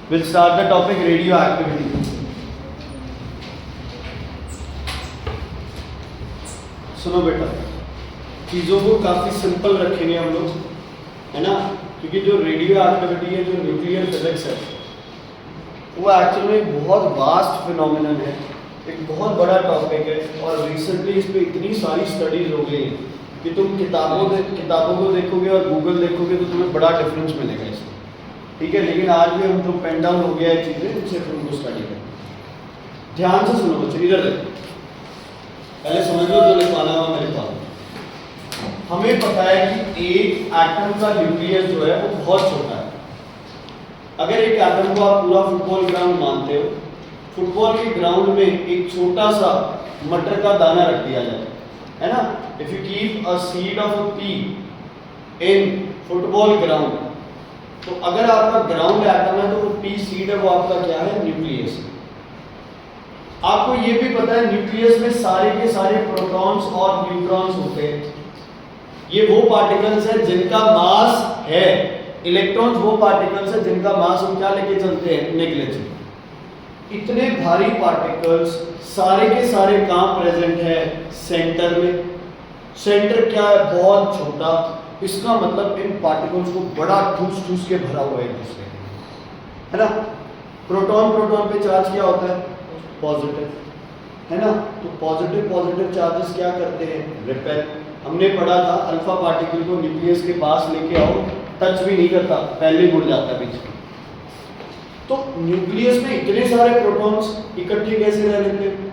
We'll start the topic radioactivity. सुनो बेटा, चीज़ों को काफ़ी सिंपल रखेंगे हम लोग, है ना, क्योंकि जो रेडियो एक्टिविटी है, जो न्यूक्लियर फिजिक्स है, वो एक्चुअली में एक बहुत वास्ट फिनोमिनन है, एक बहुत बड़ा टॉपिक है। और रिसेंटली इस पर इतनी सारी स्टडीज हो गई हैं कि तुम किताबों को देखोगे और गूगल देखोगे तो तुम्हें बड़ा डिफरेंस मिलेगा इसमें, ठीक है। लेकिन आज भी हम जो पेन डाउन हो गया है चीज़ें, उनसे फिर उनको स्टडी करें। ध्यान से सुनो बच्चे, इधर देखो, पहले समझ लो जो लिखवाना हुआ मैं लिखवा दूँ। हमें पता है कि एक एटम का न्यूक्लियस जो है वो बहुत छोटा है। अगर एक एटम को आप पूरा फुटबॉल ग्राउंड मानते हो, फुटबॉल के ग्राउंड में एक छोटा सा मटर का दाना रख दिया जाए, है ना, if you keep a seed of a P in football ground, तो अगर आपका ग्राउंड एटम है तो वो पी सीड है, वो आपका क्या है, न्यूक्लियस है। आपको ये भी पता है न्यूक्लियस में सारे के सारे प्रोटॉन्स और न्यूट्रॉन्स होते हैं। ये वो पार्टिकल्स हैं जिनका मास है, इलेक्ट्रॉन्स वो पार्टिकल्स हैं जिनका मास हम क्या लेके चलते हैं, नेग्लिजिबल। इतने भारी पार्टिकल्स सारे के सारे कहाँ प्रेजेंट है, सेंटर में। सेंटर क्या है, बहुत छोटा। इसका मतलब इन पार्टिकल्स को बड़ा ठूस ठूस के भरा हुआ है एक दूसरे, है ना। प्रोटॉन पे चार्ज क्या होता है, पॉजिटिव, है ना। तो पॉजिटिव चार्जेस क्या करते हैं, रिपेल। हमने पढ़ा था अल्फा पार्टिकल को न्यूक्लियस के पास लेके आओ, टच भी नहीं करता, पहले मुड़ जाता बीच में। तो न्यूक्लियस में इतने सारे प्रोटॉन्स इकट्ठे कैसे रह लेते हैं।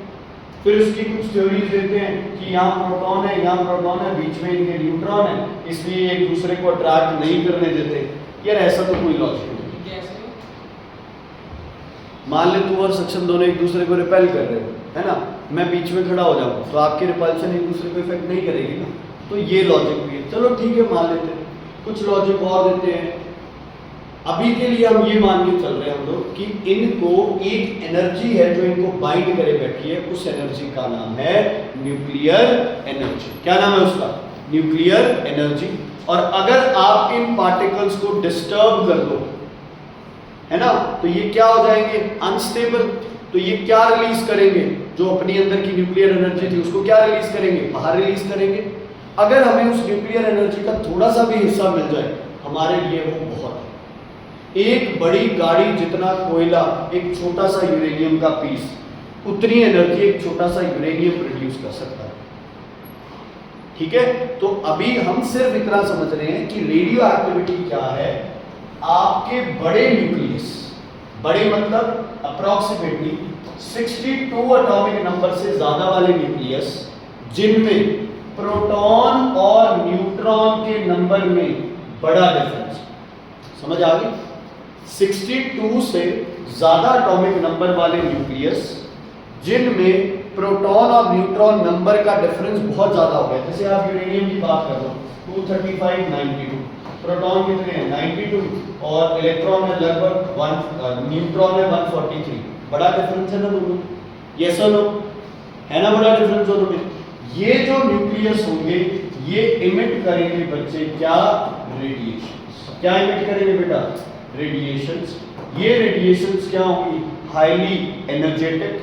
फिर उसकी कुछ थ्योरीज देते हैं कि यहाँ प्रोटॉन है, यहाँ प्रोटॉन है, बीच में इनके न्यूट्रॉन है, इसलिए एक दूसरे को अट्रैक्ट नहीं करने देते। यार ऐसा तो कोई लॉजिक नहीं। मान ले तू और सक्षम दोनों एक दूसरे को रिपेल कर रहे हो, है ना, मैं बीच में खड़ा हो जाऊँ तो आपकी रिपल्शन एक दूसरे को इफेक्ट नहीं करेगी ना। तो ये लॉजिक भी है, चलो ठीक है, मान लेते हैं। कुछ लॉजिक और देते हैं। अभी के लिए हम ये मान के चल रहे हैं हम लोग कि इनको एक एनर्जी है जो इनको बाइंड करे बैठी है, उस एनर्जी का नाम है न्यूक्लियर एनर्जी। क्या नाम है उसका, न्यूक्लियर एनर्जी। और अगर आप इन पार्टिकल्स को डिस्टर्ब कर दो, है ना, तो ये क्या हो जाएंगे, अनस्टेबल। तो ये क्या रिलीज करेंगे, जो अपनी अंदर की न्यूक्लियर एनर्जी थी उसको क्या रिलीज करेंगे, बाहर रिलीज करेंगे। अगर हमें उस न्यूक्लियर एनर्जी का थोड़ा सा भी हिस्सा मिल जाए, हमारे लिए वो बहुत है। एक बड़ी गाड़ी जितना कोयला, एक छोटा सा यूरेनियम का पीस, उतनी एनर्जी एक छोटा सा यूरेनियम प्रोड्यूस कर सकता है, ठीक है। तो अभी हम सिर्फ इतना समझ रहे हैं कि रेडियो एक्टिविटी क्या है। आपके बड़े न्यूक्लियस, बड़े मतलब अप्रॉक्सीमेटली 62 एटॉमिक नंबर से ज्यादा वाले न्यूक्लियस, जिनमें प्रोटॉन और न्यूट्रॉन के नंबर में बड़ा डिफरेंस, समझ आ गई। 62 से ज्यादा एटॉमिक नंबर वाले न्यूक्लियस जिनमें प्रोटॉन और न्यूट्रॉन नंबर का डिफरेंस बहुत ज्यादा हो गया। जैसे आप यूरेनियम की बात कर लो, 235 92, प्रोटॉन कितने हैं 92, और इलेक्ट्रॉन है लगभग 1, न्यूट्रॉन है 143। बड़ा डिफरेंस है ना दोनों, यस और नो, है ना, बड़ा डिफरेंस दोनों में। ये जो न्यूक्लियस होंगे ये इमिट करेंगे बच्चे क्या, रेडिएशन। क्या इमिट करेंगे बेटा, रेडिएशंस। ये रेडिएशंस क्या होंगी, हाईली एनर्जेटिक,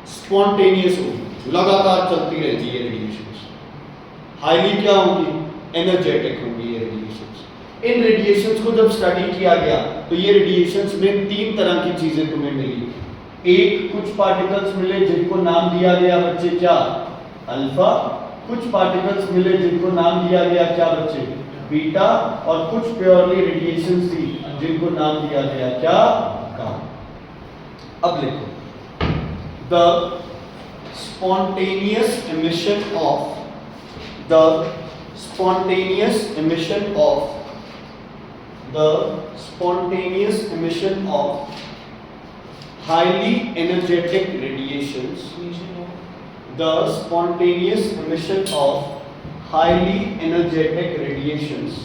स्पॉन्टेनियस होंगी, लगातार चलती रहती है रेडिएशंस। हाईली क्या होंगी, एनर्जेटिक होंगी ये रेडिएशंस। इन रेडिएशंस को जब स्टडी किया गया तो ये रेडिएशंस में 3 तरह की चीजें तुम्हें मिली। एक, कुछ पार्टिकल्स मिले जिनको नाम दिया गया बच्चे क्या, अल्फा। कुछ पार्टिकल्स मिले जिनको नाम दिया गया क्या बच्चे, बीटा। और कुछ प्योरली रेडिएशन थी जिनको नाम दिया गया क्या, गामा। अब लिखो, the spontaneous emission of, the spontaneous emission of, the spontaneous emission of highly energetic radiations, the spontaneous emission of highly energetic radiations,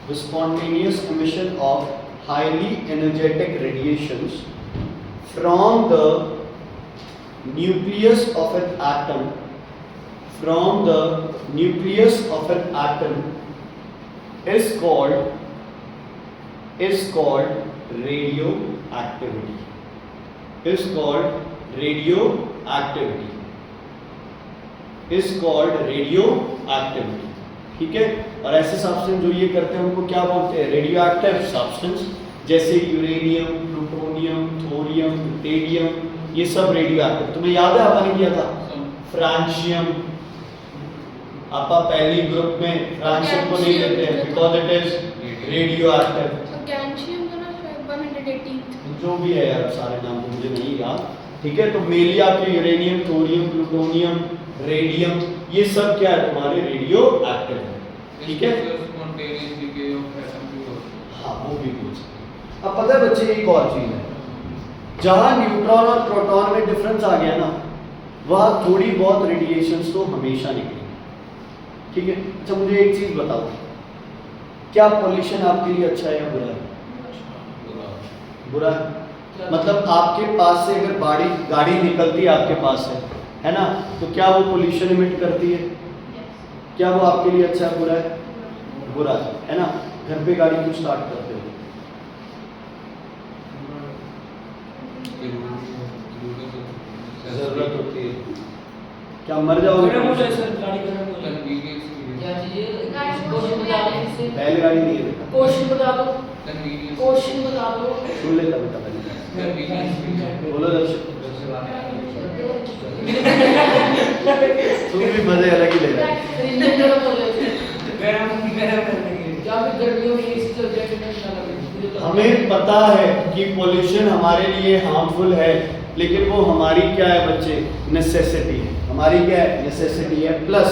the spontaneous emission of highly energetic radiations from the nucleus of an atom, from the nucleus of an atom is called is called radioactivity. Is called radioactivity. Is called radioactivity. ठीक है, और ऐसे substance जो ये करते हैं उनको क्या बोलते हैं? रेडियोएक्टिव सब्सटेंस, जैसे यूरेनियम, प्लूटोनियम, थोरियम, ड्यूटेरियम, ये सब रेडियोएक्टिव। तुम्हें याद है आपने किया था फ्रांशियम, आपा पहली ग्रुप में फ्रांशियम को नहीं लेते हैं because it is radioactive. Calcium तो ना शायद 180 जो भी है यार, सारे नाम तो मुझे नहीं याद। ठीक है, तो मेनली आपके यूरेनियम, थोरियम, प्लूटोनियम, रेडियम, ये सब क्या है तुम्हारे रेडियो एक्टिव है। ठीक है, हाँ वो भी पूछ। अब पता है बच्चे एक और चीज है, जहां न्यूट्रॉन और प्रोटॉन में डिफरेंस आ गया ना, वहां थोड़ी बहुत रेडिएशंस तो हमेशा निकलेंगे। ठीक है, अच्छा मुझे एक चीज बताओ, क्या पॉल्यूशन आपके लिए अच्छा है या बुरा है? बुरा है। मतलब आपके पास से अगर गाड़ी निकलती है आपके पास है ना, तो क्या वो पोल्यूशन इमिट करती है? क्या वो आपके लिए अच्छा है बुरा है? बुरा है ना। घर पे गाड़ी क्यों स्टार्ट करते हो? जरूरत होती है। क्या मर जाओगे? बैलगाड़ी नहीं है। क्वेश्चन बता दो सुन लेता बेटा पहले। बोलो दर्शक। तुम भी मजे अलग ही ले रहे हो। हमें पता है कि पोल्यूशन हमारे लिए हार्मफुल है, लेकिन वो हमारी क्या है बच्चे? नेसेसिटी है। हमारी क्या है? नेसेसिटी है। प्लस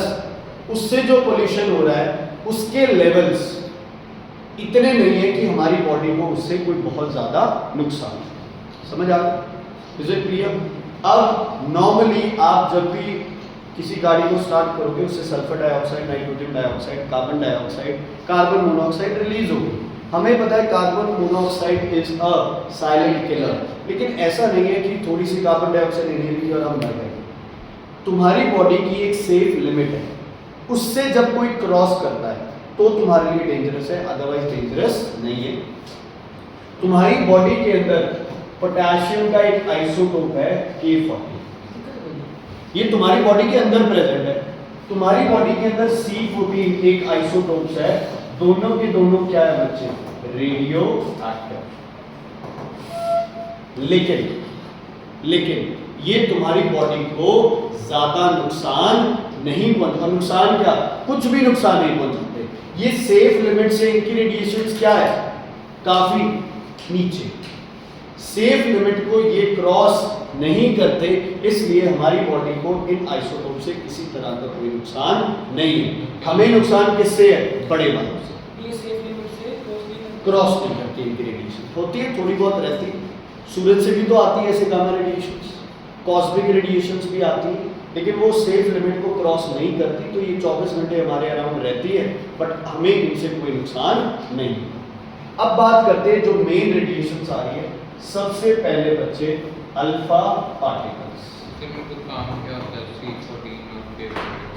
उससे जो पोल्यूशन हो रहा है उसके लेवल्स इतने नहीं है कि हमारी बॉडी को उससे कोई बहुत ज़्यादा नुकसान। समझ आ गया? Is it clear? अब नॉर्मली आप जब भी किसी गाड़ी को स्टार्ट करोगे उससे sulphur dioxide, nitrogen dioxide, carbon dioxide, carbon monoxide release होगी। हमें पता है carbon monoxide is a silent killer, लेकिन ऐसा नहीं है कि थोड़ी सी कार्बन डाइऑक्साइड इनहेल की और हम मर गए। तुम्हारी बॉडी की एक सेफ लिमिट है, उससे जब कोई क्रॉस करता है तो तुम्हारे लिए डेंजरस है, अदरवाइज डेंजरस नहीं है। तुम्हारी बॉडी के अंदर पोटेशियम का एक आइसोटोप है K40, ये तुम्हारी बॉडी के अंदर प्रेजेंट है। तुम्हारी बॉडी के अंदर C14 एक आइसोटोप्स है, दोनों के दोनों क्या है बच्चे? Radio active. लेकिन ये तुम्हारी बॉडी को ज्यादा नुकसान नहीं पहुंचा। नुकसान क्या? कुछ भी नुकसान नहीं पहुंचाते। ये सेफ लिमिट से इनकी रेडिएशंस क्या है? काफी नीचे। सेफ लिमिट को ये क्रॉस नहीं करते, इसलिए हमारी बॉडी को इन आइसोटोप से किसी तरह का कोई नुकसान नहीं है। हमें नुकसान किससे है? बड़े वालों से। ये सेफ लिमिट से क्रॉस नहीं करती इनकी रेडिएशन। होती है थोड़ी बहुत रहती है, सूरज से भी तो आती है ऐसे गामा रेडिएशंस, कॉस्मिक रेडिएशंस भी आती है, लेकिन वो सेफ लिमिट को क्रॉस नहीं करती, तो ये 24 घंटे हमारे अराउंड रहती है, बट हमें इनसे कोई नुकसान नहीं। अब बात करते हैं जो मेन रेडिएशंस आ रही है। सबसे पहले बच्चे अल्फा पार्टिकल्स।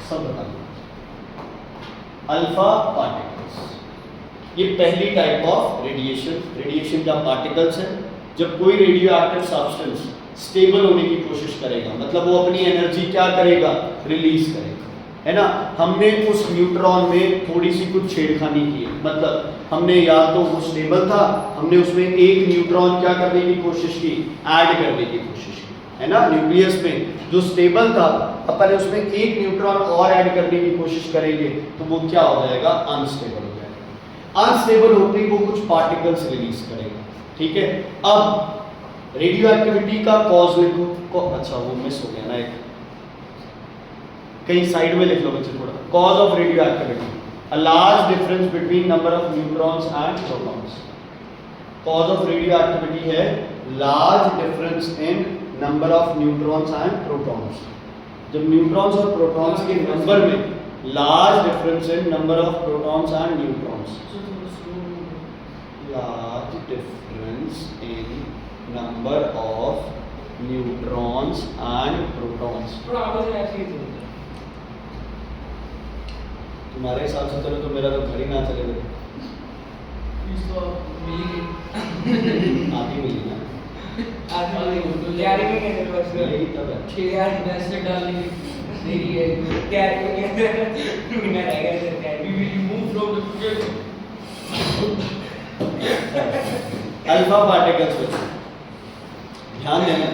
सब बता दो। अल्फा पार्टिकल्स ये पहली टाइप ऑफ रेडिएशन का पार्टिकल्स है। जब कोई रेडियो एक्टिव सब्सटेंस स्टेबल होने की कोशिश करेगा, मतलब वो अपनी एनर्जी क्या करेगा? रिलीज करेगा, है ना। हमने उस न्यूट्रॉन में थोड़ी सी कुछ छेड़खानी की है, मतलब हमने या तो वो स्टेबल था, हमने उसमें एक न्यूट्रॉन क्या करने की कोशिश की? ऐड करने की कोशिश की, है ना। न्यूक्लियस में जो स्टेबल था, अपन उसमें एक न्यूट्रॉन और ऐड करने की कोशिश करेंगे तो वो क्या हो जाएगा? अनस्टेबल हो जाएगा। अनस्टेबल होते ही वो कुछ पार्टिकल्स रिलीज करेगा। ठीक है, अब रेडियो एक्टिविटी का कॉज लिखो। अच्छा वो मिस हो गया ना, एक कहीं साइड में लिख लो बच्चे थोड़ा। Cause of radioactivity, a large difference between number of neutrons and protons. Cause of radioactivity है large difference in number of neutrons and protons. जब न्यूट्रॉन्स और प्रोटॉन्स के नंबर में large difference in number of protons and neutrons, large difference in number of neutrons and protons. तुम्हारे हिसाब से चलो तो मेरा तो घर ही ना चले। आगे मिली ना आगे तैयारी में कहते हैं बस यही तब है। छह यार इन्वेस्टमेंट डालने की देरी है तैयारी में कहते हैं मैं रह गया सर तैयारी we will move from the alpha particles बच्चों ध्यान देना,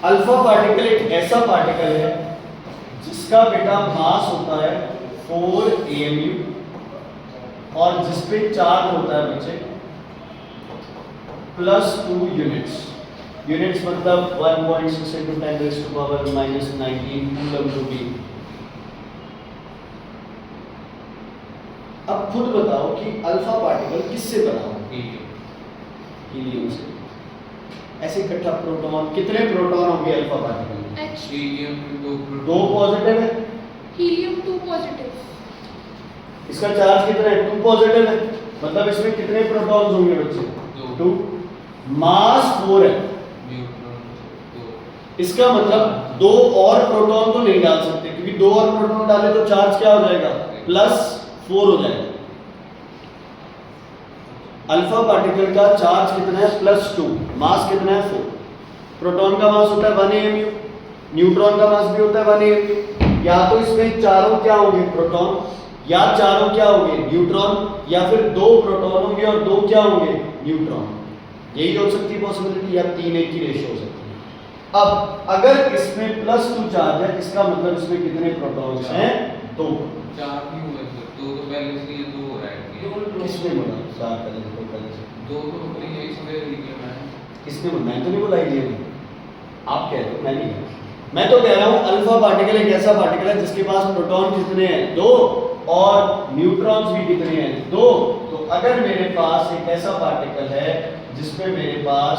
अल्फा पार्टिकल एक ऐसा पार्टिकल है जिसका बेटा मास होता है 4 AMU और जिसपे चार्ज होता है बच्चे +2 यूनिट्स। यूनिट्स मतलब 1.6 × 10⁻⁻19 कूलम/मीटर। अब खुद बताओ कि अल्फा पार्टिकल किससे बना हो? हीलियम से। ऐसे इकट्ठा प्रोटॉन, कितने प्रोटॉन होंगे अल्फा पार्टिकल में? H दो पॉजिटिव है, helium 2 positive इसका चार्ज कितना है? 2 पॉजिटिव है, मतलब इसमें कितने प्रोटॉन्स होंगे बच्चे? 2। मास 4 है, इसका मतलब 2 और प्रोटॉन तो नहीं डाल सकते क्योंकि 2 और प्रोटॉन डाले तो चार्ज क्या हो जाएगा? +4 हो जाएगा। अल्फा पार्टिकल का चार्ज कितना है? +2। मास कितना है? 4। प्रोटॉन का मास होता है 1 AMU, न्यूट्रॉन का मास भी होता है 1 AMU। या तो इसमें चारों क्या होंगे? प्रोटॉन, या चारों क्या होंगे? न्यूट्रॉन, या फिर 2 प्रोटॉन होंगे और 2 क्या होंगे? न्यूट्रॉन। यही हो सकती है पॉसिबिलिटी, या 3:1 की रेशियो हो सकती है। अब अगर इसमें +2 चार्ज है, इसका मतलब इसमें कितने प्रोटॉन्स हैं? 2। चार भी हुए थे, दो तो पहले से ये दो हो रहा है किसने बोला 4 पहले से? 2 पहले से? दो तो अपनी यही सवेरे लिखे मैं किसने बोला? मैं तो नहीं बोला हीलियम, आप कह रहे हो, मैं नहीं कह रहा। मैं तो कह रहा हूँ अल्फा पार्टिकल एक ऐसा पार्टिकल है जिसके पास प्रोटॉन कितने हैं? 2 और न्यूट्रॉन्स भी कितने हैं? 2। तो अगर मेरे पास एक ऐसा पार्टिकल है जिसमें मेरे पास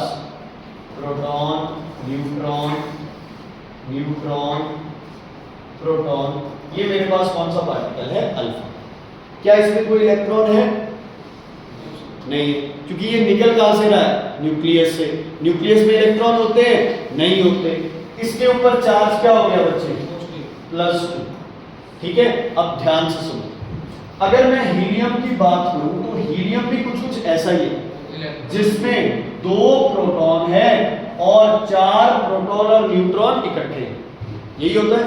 प्रोटॉन, न्यूट्रॉन, न्यूट्रॉन, प्रोटॉन, ये मेरे पास कौन सा पार्टिकल है? अल्फा। क्या इसमें कोई इलेक्ट्रॉन है? नहीं, क्योंकि ये निकल कहां से रहा है? न्यूक्लियस से। न्यूक्लियस में इलेक्ट्रॉन होते हैं? नहीं होते। इसके ऊपर चार्ज क्या हो गया बच्चे? +2। ठीक है, अब ध्यान से सुनो, अगर मैं हीलियम की बात करूं तो हीलियम भी कुछ ऐसा ही है जिसमें 2 प्रोटॉन है और 4 प्रोटॉन और न्यूट्रॉन इकट्ठे हैं। यही होता है।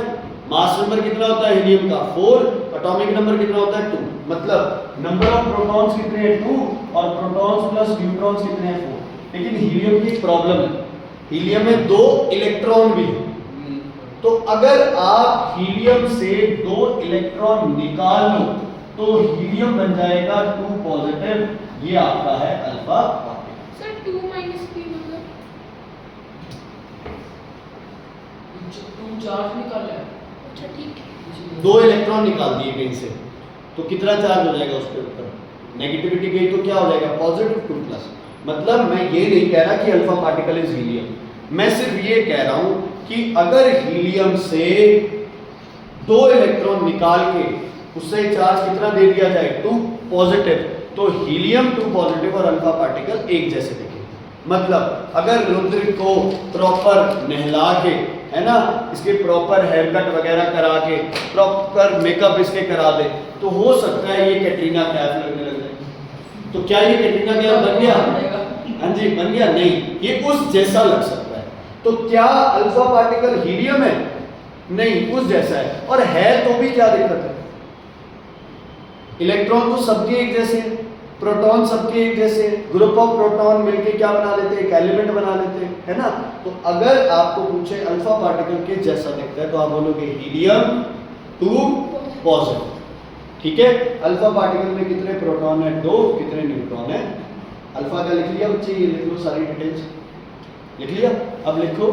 मास नंबर कितना होता है हीलियम का? 4। एटॉमिक नंबर कितना होता है? 2। मतलब नंबर ऑफ प्रोटॉन्स कितने हैं? 2 और प्रोटॉन्स प्लस न्यूट्रॉन्स कितने हैं? 4। लेकिन हीलियम की प्रॉब्लम है, हीलियम में 2 इलेक्ट्रॉन भी है। तो अगर आप हीलियम से 2 इलेक्ट्रॉन निकाल लो तो हीलियम बन जाएगा 2 पॉजिटिव। ये आपका है अल्फा पार्टिकल। सर 2 - p मतलब तुम चार्ज निकाल ले अच्छा ठीक है 2 इलेक्ट्रॉन निकाल दिए कहीं से तो कितना चार्ज हो जाएगा उसके ऊपर? नेगेटिविटी गई तो क्या हो जाएगा? +2। मतलब मैं ये नहीं कह रहा कि अल्फा पार्टिकल इज हीलियम, मैं सिर्फ ये कह रहा हूं कि अगर हीलियम से 2 इलेक्ट्रॉन निकाल के उससे चार्ज कितना दे दिया जाए? 2 पॉजिटिव, तो हीलियम 2 पॉजिटिव और अल्फा पार्टिकल एक जैसे दिखेंगे। मतलब अगर रुद्र को प्रॉपर नहला के, है ना, इसके प्रॉपर हेयर कट वगैरह करा के, प्रॉपर मेकअप इसके करा दे तो हो सकता है ये कैटरीना कैफ लगने लग जाए। तो क्या ये कैटरीना कैफ बन गया? हाँ जी, बन गया? नहीं, ये उस जैसा लग सकता है। तो क्या अल्फा पार्टिकल हीलियम है? नहीं, उस जैसा है। और है तो भी क्या दिक्कत है? इलेक्ट्रॉन तो सबके एक जैसे हैं, प्रोटॉन सबके एक जैसे, ग्रुप ऑफ प्रोटॉन मिलके क्या बना लेते हैं? एक एलिमेंट बना लेते हैं, है ना। तो अगर आपको पूछे अल्फा पार्टिकल के जैसा दिखता है तो आप बोलोगे हीलियम 2 पॉजिटिव। ठीक है, अल्फा पार्टिकल में कितने प्रोटॉन है? 2। कितने न्यूट्रॉन है? अल्फा का लिख लिया बच्चे, ये लिख लो, सारी डिटेल्स लिख लिया। अब लिखो,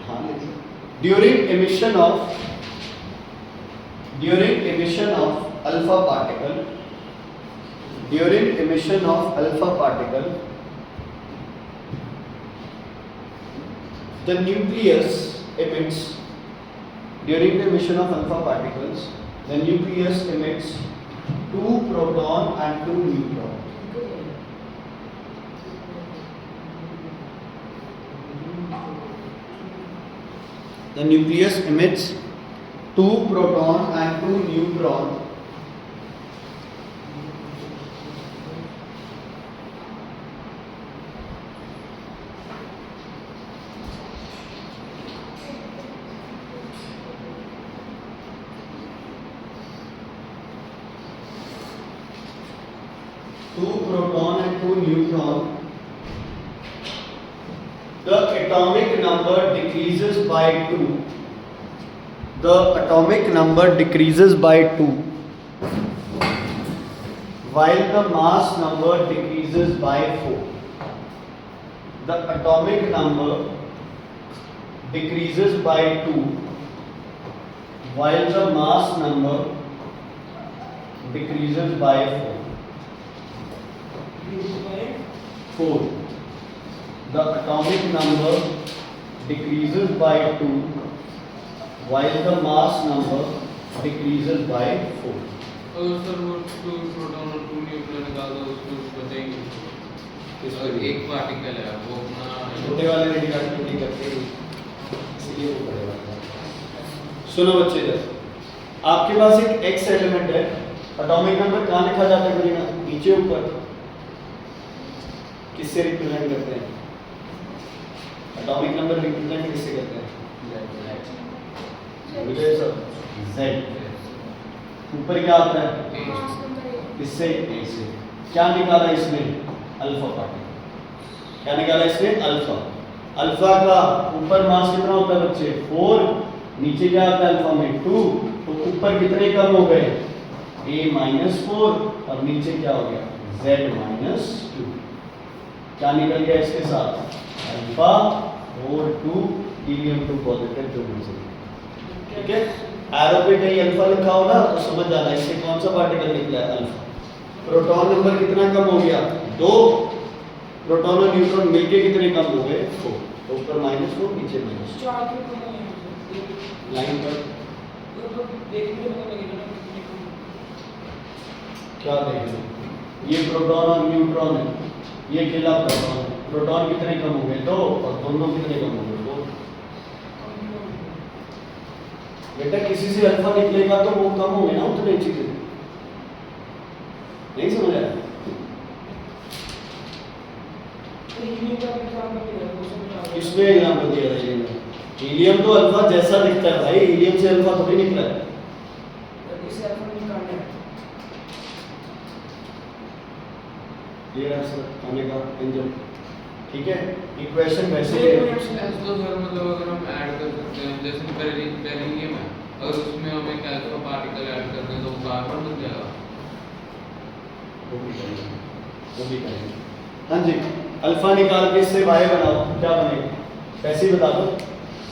हाँ लिख लो। During emission of alpha particle, during emission of alpha particle, the nucleus emits, during the emission of alpha particles, the nucleus emits 2 proton and 2 neutron. The nucleus emits 2 proton and 2 neutron 2 proton and 2 neutron, the atomic number decreases by 2. The atomic number decreases by 2 while the mass number decreases by 4. The atomic number decreases by 2 while the mass number decreases by 4. The atomic number decreases by 2 while the mass number decreases by 4. और sir वो 2 proton और 2 neutron निकाल दो, उसको बताएंगे। और एक particle है वो अपना छोटे वाले रेडियोएक्टिविटी करते हैं, इसलिए वो पड़ेगा। सुनो बच्चे, इधर आपके पास एक x एलिमेंट है, एटॉमिक नंबर कहाँ लिखा जाता है बोलिएगा? नीचे ऊपर। किससे रिप्रेजेंट करते हैं? एटॉमिक नंबर रिप्रेजेंट किससे करते हैं? मुझे सब z। ऊपर क्या आता है? Mass number 8। किससे? a से। क्या निकाला इसमें? Alpha particle. क्या निकाला इसमें? अल्फा। अल्फा का ऊपर मास कितना होता है बच्चे? 4। नीचे क्या आता है अल्फा में? 2। तो ऊपर कितने कम हो गए? a - 4 और नीचे क्या हो गया? z - 2। क्या निकल गया इसके साथ? अल्फा 4 2 हीलियम 2 पॉजिटिव जो भी से। ठीक है, एरो पे कहीं अल्फा लिखा होगा तो समझ जाना इससे कौन सा पार्टिकल निकला है? अल्फा। प्रोटॉन नंबर कितना कम हो गया? 2। प्रोटॉन और न्यूट्रॉन मिलके कितने कम हो गए? 4। तो ऊपर -4 नीचे -2 लाइन पर क्या देखें? ये प्रोटॉन और न्यूट्रॉन है, ये अकेला प्रोटॉन है। प्रोटॉन कितने कम हो गए? 2। और दोनों कितने कम हो गए? 2। बेटा किसी से अल्फा निकलेगा तो वो कम होंगे ना उतने चीजें। नहीं समझ आया? इसमें एग्जाम्पल दिया था हीलियम में। हीलियम तो अल्फा जैसा दिखता है भाई, हीलियम से अल्फा थोड़ी निकला है। क्लियर है सर? आने का इंजन ठीक है। इक्वेशन वैसे ही है। तो सर मतलब अगर हम ऐड कर सकते हैं, जैसे बेरिलियम है, अगर उसमें हम एक अल्फा पार्टिकल ऐड कर दें तो वो कार्बन बन जाएगा। वो भी करेंगे। हाँ जी, अल्फा निकाल के इससे वाई बनाओ, क्या बनेगा? कैसे ही बता दो।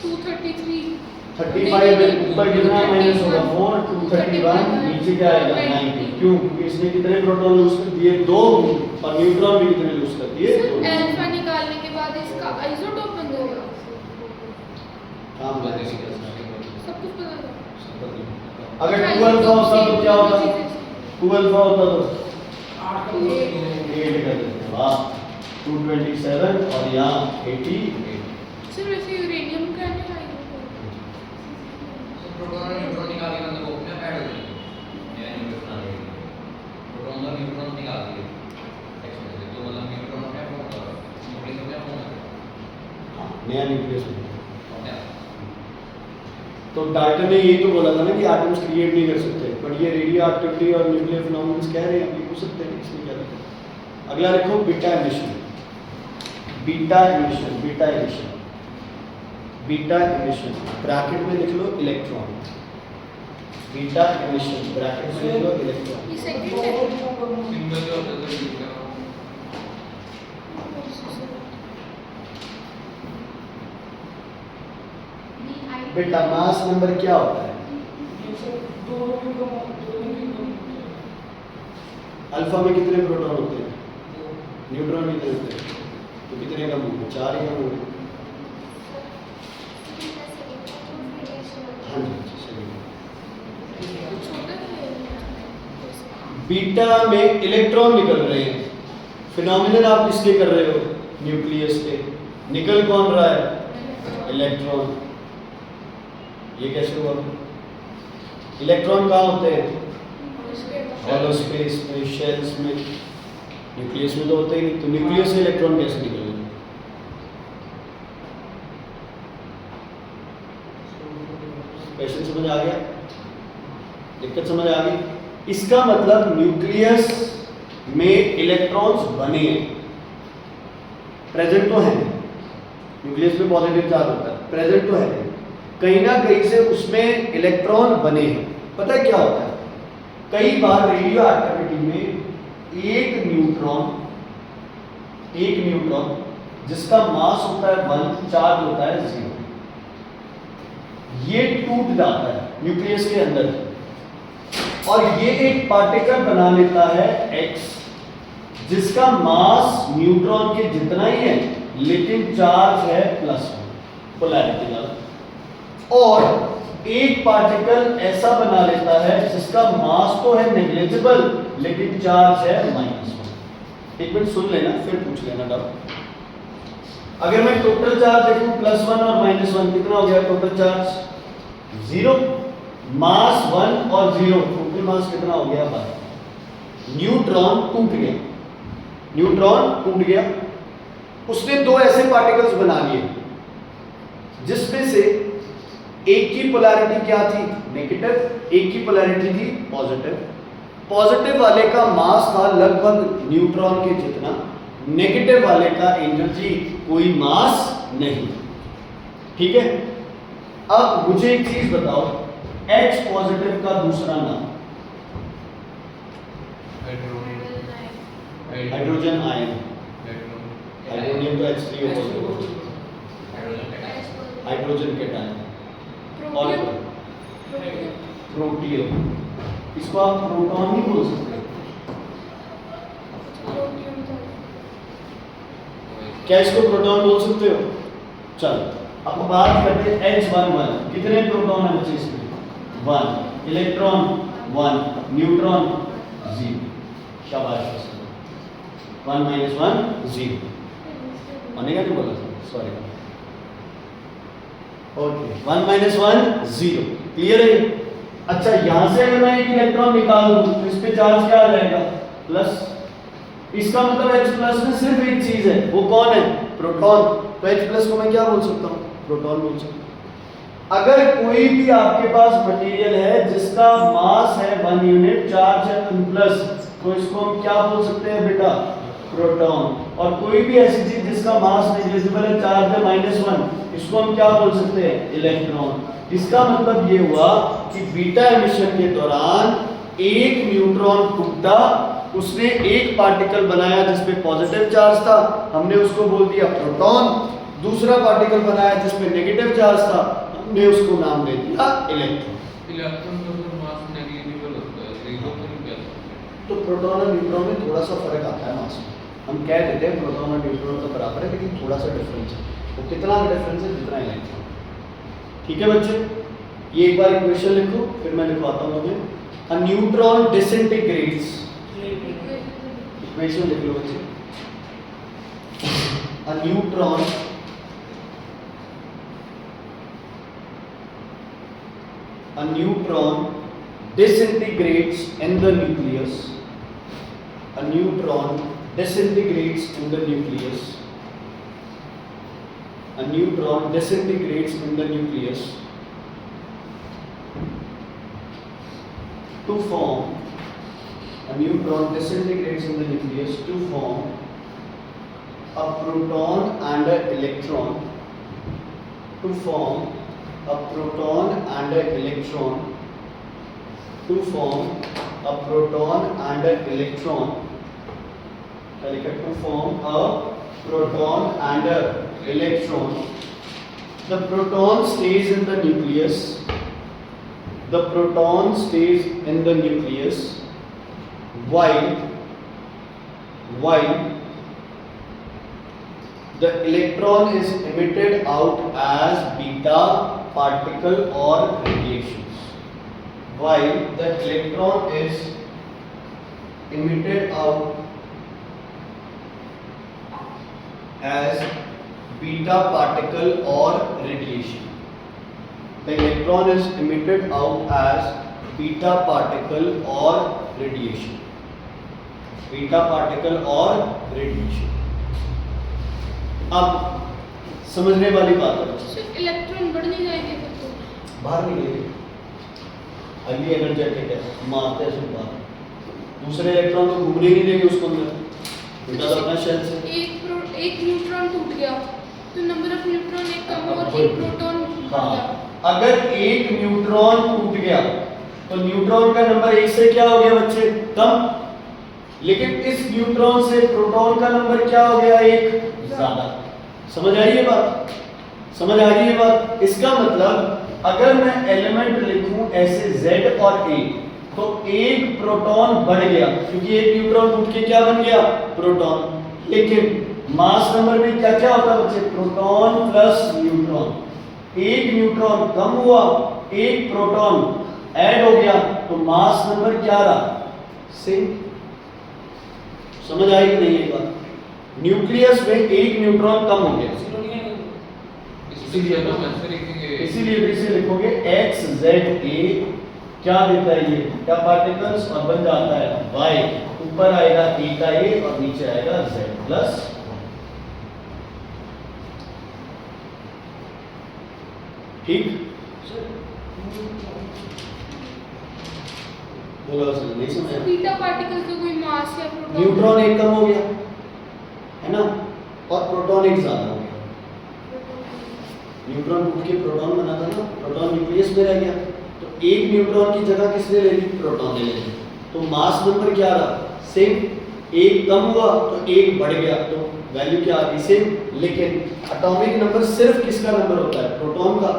233 35 में ऊपर कितना माइनस होगा? 4 231 नीचे क्या आएगा? 90। क्यों? क्योंकि इसने कितने प्रोटॉन लूज कर दिए? 2। और न्यूट्रॉन भी कितने लूज कर दिए? 2। अल्फा निकालने के बाद इसका आइसोटोप बन जाएगा। काम बदल बनेगा। गया सब कुछ बदल जाएगा। अगर 2 अल्फा होता तो क्या होता? 2 अल्फा होता तो 8 कर देते। वाह, 227 और यहाँ 88। सिर्फ ऐसे यूरेनियम का नहीं आएगा। प्रोटॉन और न्यूट्रॉन निकाल के मतलब वो अपने आप ऐड हो जाएंगे। नया न्यूट्रॉन आ जाएगा। प्रोटॉन और न्यूट्रॉन निकाल दिए एक्शन से, तो मतलब न्यूट्रॉन अपने आप होगा, न्यूक्लियस अपने आप होगा। हाँ, नया न्यूक्लियस बनेगा। अपने आप। तो डाल्टन ने यही तो बोला था ना कि एटम्स क्रिएट नहीं कर सकते, बट ये रेडियो एक्टिविटी और न्यूक्लियर फिनोमेनन कह रहे हैं ये हो सकते हैं, इसमें क्या दिक्कत है? अगला देखो beta emission. Beta emission, beta emission, beta emission bracket में लिख low electron. Beta emission bracket में लिख लो इलेक्ट्रॉन। ये सेकंड है। सिंगल जो होता है सर बीटा। बेटा मास नंबर क्या होता है? अल्फा में कितने प्रोटॉन होते हैं? न्यूट्रॉन कितने होते हैं? तो कितने कम होंगे? 4 ही कम होंगे। हाँ जी, सही। छोटा है। बीटा में इलेक्ट्रॉन निकल रहे हैं। फिनोमिनन आप किसके कर रहे हो? न्यूक्लियस के। निकल कौन रहा है? इलेक्ट्रॉन। ये कैसे हुआ? इलेक्ट्रॉन कहाँ होते हैं? हॉलो स्पेस में, शेल्स में। न्यूक्लियस में तो होते ही नहीं, तो न्यूक्लियस से इलेक्ट्रॉन कैसे निकलेंगे? क्वेश्चन समझ आ गया? दिक्कत समझ आ गई? इसका मतलब न्यूक्लियस में इलेक्ट्रॉन्स बने हैं, प्रेजेंट तो है, न्यूक्लियस में पॉजिटिव चार्ज होता है, प्रेजेंट तो है, कहीं ना कहीं से उसमें इलेक्ट्रॉन बने हैं। पता है क्या होता है, कई बार रेडियो एक्टिविटी में एक न्यूट्रॉन जिसका मास होता है 1, चार्ज होता है 0, ये टूट जाता है न्यूक्लियस के अंदर और ये एक पार्टिकल बना लेता है X, जिसका मास न्यूट्रॉन के जितना ही है लेकिन चार्ज है +1, पोलैरिटी वाला। और एक पार्टिकल ऐसा बना लेता है जिसका मास तो है नेग्लिजिबल लेकिन चार्ज है -1। एक मिनट सुन लेना फिर पूछ लेना डाउट। अगर मैं टोटल चार्ज देखूं +1 और -1 कितना हो गया टोटल चार्ज 0, मास 1 और 0, टोटल मास कितना हो गया 12। न्यूट्रॉन टूट गया, उसने दो ऐसे पार्टिकल्स बना लिए जिसमें से एक की पोलैरिटी क्या थी नेगेटिव, एक की पोलैरिटी थी पॉजिटिव। पॉजिटिव वाले का मास था लगभग न्यूट्रॉन के जितना, नेगेटिव वाले का एनर्जी कोई मास नहीं। ठीक है, अब मुझे एक चीज बताओ, H पॉजिटिव का दूसरा नाम हाइड्रोजन आयन, हाइड्रोनियम तो H3O पॉजिटिव, हाइड्रोजन कैटायन और प्रोटियम, इसको आप प्रोटॉन भी बोल सकते हैं। क्या इसको प्रोटॉन बोल सकते हो? चलो अब बात करते हैं H11, कितने प्रोटॉन है बच्चे इसमें 1, इलेक्ट्रॉन 1, न्यूट्रॉन 0। शाबाश, 1 - 1 0 बनेगा, नहीं बोला सॉरी, ओके 1 - 1 0, क्लियर है। अच्छा, यहां से अगर मैं एक इलेक्ट्रॉन निकाल दूं तो इस पे चार्ज क्या आ जाएगा प्लस, इसका मतलब H+ में सिर्फ एक चीज है, वो कौन है प्रोटॉन, तो H+ को मैं क्या बोल सकता हूँ प्रोटॉन बोल सकता हूँ। अगर कोई भी आपके पास मटेरियल है जिसका मास है 1 यूनिट, चार्ज है 1+, तो इसको हम क्या बोल सकते हैं बेटा प्रोटॉन। और कोई भी ऐसी चीज जिसका मास नेग्लिजिबल है, चार्ज है -1, इसको हम क्या बोल सकते हैं इलेक्ट्रॉन। इसका मतलब ये हुआ कि बीटा एमिशन के दौरान एक न्यूट्रॉन टूटा, उसने एक पार्टिकल बनाया जिसपे पॉजिटिव चार्ज था, हमने उसको बोल दिया प्रोटॉन। दूसरा पार्टिकल बनाया जिसपे नेगेटिव चार्ज था, हमने उसको नाम दे दिया इलेक्ट्रॉन। इलेक्ट्रॉन का तो मास नेग्लिजिबल होता है, 0 तो नहीं कह सकते। तो प्रोटॉन और न्यूट्रॉन में थोड़ा सा फर्क आता है मास में, हम कह देते हैं प्रोटॉन और न्यूट्रॉन तो बराबर है लेकिन थोड़ा सा डिफरेंस है, तो कितना डिफरेंस है जितना इलेक्ट्रॉन। ठीक है बच्चे, ये एक बार इक्वेशन लिखो फिर मैं लिखवाता हूँ तुम्हें। अ न्यूट्रॉन डिसइंटीग्रेट्स, इक्वेशन लिख लो बच्चे। A neutron disintegrates in the nucleus. A neutron disintegrates in the nucleus. A neutron disintegrates in the nucleus to form. A neutron disintegrates in the nucleus to form a proton and an electron. To form a proton and an electron. To form a proton and an electron. To form a proton and an electron. The proton stays in the nucleus. The proton stays in the nucleus while the electron is emitted out as beta particle or radiations. While the electron is emitted out as beta particle or radiation. The electron is emitted out as beta particle or radiation. Beta particle or radiation. अब समझने वाली बात है, electron बढ़ नहीं जाएंगे फिर तो बाहर निकलेंगे, हाईली एनर्जेटिक है, मारते हैं सब बाहर, दूसरे इलेक्ट्रॉन को घूमने नहीं देंगे उसको अंदर, बेटा तो अपना शेल से। एक न्यूट्रॉन टूट गया तो नंबर ऑफ न्यूट्रॉन एक कम और एक प्रोटॉन बढ़ हाँ, गया। अगर एक न्यूट्रॉन टूट गया तो न्यूट्रॉन का नंबर एक से क्या हो गया बच्चे, कम, लेकिन इस न्यूट्रॉन से प्रोटॉन का नंबर क्या हो गया, एक ज्यादा। समझ आ रही है बात, समझ आ रही है बात। इसका मतलब अगर मैं एलिमेंट लिखूं ऐसे Z और A तो एक प्रोटॉन बढ़ गया क्योंकि एक न्यूट्रॉन टूट के क्या बन गया, प्रोटॉन। लेकिन मास नंबर में क्या क्या होता है बच्चे, प्रोटॉन प्लस न्यूट्रॉन। एक न्यूट्रॉन कम हुआ, एक प्रोटॉन ऐड हो गया तो मास नंबर क्या रहा, सेम। समझ आई कि नहीं ये बात? न्यूक्लियस में एक न्यूट्रॉन कम हो गया, इसीलिए फिर से लिखोगे एक्स जेड ए क्या देता है ये, क्या पार्टिकल्स, और बन जाता है वाई। ऊपर आएगा ए का ए और नीचे आएगा जेड प्लस। ठीक, बोलो सर, नहीं समझ आया? बीटा पार्टिकल तो कोई मास या प्रोटॉन, न्यूट्रॉन एक कम हो गया है ना, और प्रोटॉन एक ज्यादा हो गया। न्यूट्रॉन टूट के प्रोटॉन बना था ना, प्रोटॉन न्यूक्लियस में रह गया तो एक न्यूट्रॉन की जगह किसने ले ली, प्रोटॉन ने ले ली। तो मास नंबर क्या रहा, सेम। एक कम हुआ तो एक बढ़ गया तो वैल्यू क्या आ गई, सेम। लेकिन एटॉमिक नंबर सिर्फ किसका नंबर होता है, प्रोटॉन का,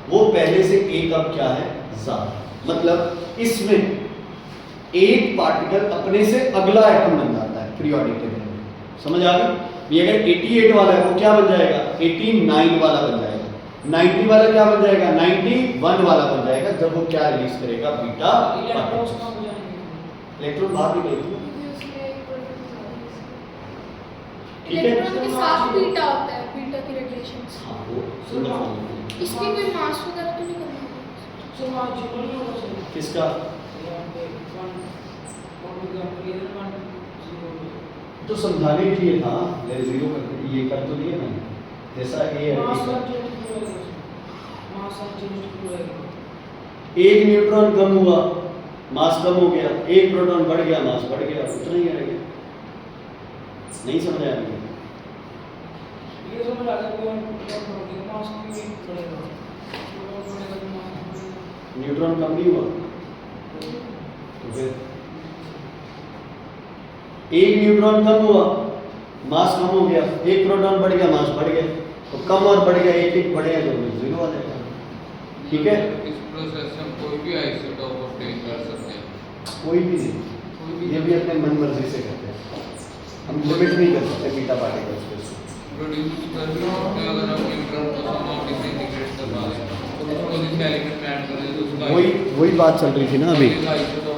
वो पहले से एक अब क्या है, ज्यादा। मतलब इसमें एक पार्टिकल अपने से अगला एटम बन जाता है पीरियोडिक टेबल में। समझ आ गई? ये अगर 88 वाला है वो क्या बन जाएगा, 89 वाला बन जाएगा। 90 वाला क्या बन जाएगा, 91 वाला बन जाएगा जब वो क्या रिलीज करेगा, बीटा पार्टिकल्स। इलेक्ट्रॉन बाहर निकलेगी, ठीक है। इलेक्ट्रॉन के साथ बीटा होता है, बीटा की रेडिएशंस। हाँ, वो सिंगल फॉर्म इसकी कोई मास वगैरह तो नहीं करना। किसका, तो समझाने के लिए था, ले जीरो कर ये कर तो दिया मैंने, जैसा ये है। एक न्यूट्रॉन कम हुआ, मास कम हो गया, एक प्रोटॉन बढ़ गया, मास बढ़ गया, उतना ही रह गया। नहीं समझ आया मुझे? न्यूट्रॉन कम नहीं हुआ तो फिर एक न्यूट्रॉन कम हुआ, मास कम हो गया, एक प्रोटॉन बढ़ गया, मास बढ़ गया, तो कम और बढ़ गया, एक एक बढ़ेगा तो जीरो आ जाएगा। ठीक है, इस प्रोसेस में कोई भी आइसोटोप ऑब्टेन कर सकते हैं, कोई भी नहीं, ये भी अपने मन मर्जी से करते हैं, हम लिमिट नहीं कर सकते बीटा पार्टिकल्स को। प्रोड्यूस कर सकते हैं। अगर आप न्यूट्रॉन को सम डिसइंटीग्रेट करवा दें तो उसको जिस एलिमेंट में ऐड कर दें तो उसका वही बात चल रही थी ना अभी। आइसोटोप